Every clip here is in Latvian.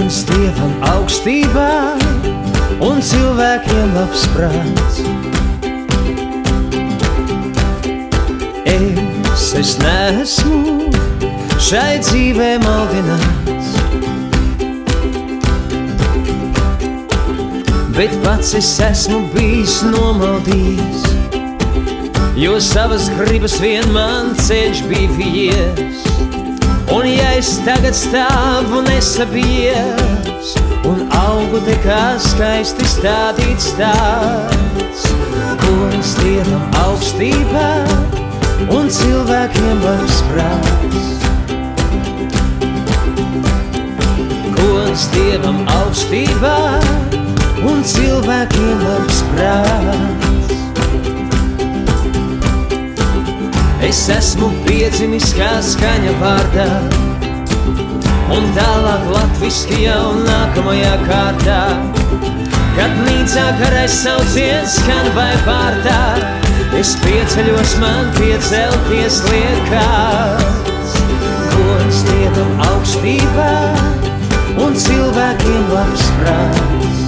Gods Dievam augstībā un cilvēkiem labs prāts. Es neesmu šai dzīvē maldināts, bet pats es esmu bijis nomaldījis, jo savas gribas vien man ceļš bija vies. Un ja es tagad stāvu nesabies un augu te kā skaisti stādīts tāds, Gods Dievam augstībā un cilvēkiem labs prāts. Gods Dievam augstībā un cilvēkiem labs prāts. Es esmu piedzimis kā skaņa vārdā, un tālāk latviski jau nākamajā kārtā, kad nīcā garais sauciens skan vai vārtā, es pieceļos, man piecelties liekas. Gods Dievam augstībā un cilvēkiem labs prāts.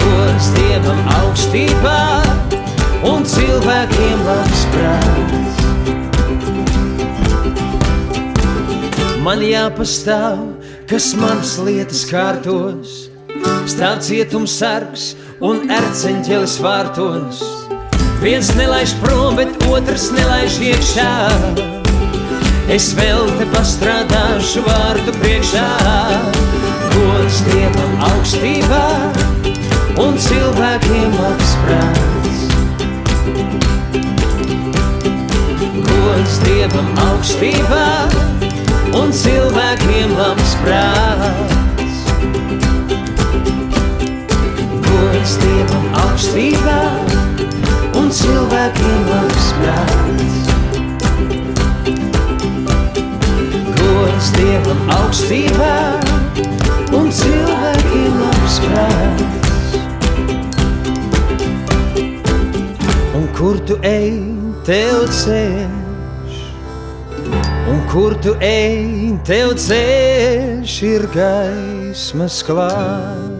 Gods Dievam augstībā un cilvēkiem labs prāts. Man jāpastāv, kas manas lietas kārtos, stāv cietumsargs un erceņķelis vārtos. Viens nelaiž prom, bet otrs nelaiž iekšā. Es vēl te pastrādāšu vārtu priekšā. Gods Dievam augstībā un cilvēkiem labs prāts. Gods Dievam augstībā un cilvēkiem labs prāts. Gods Dievam augstībā un cilvēkiem labs prāts. Gods Dievam augstībā un cilvēkiem labs prāts. Un kur tu ej, tev ceļš, un kur tu ej, tev ceļš ir gaismas klāts.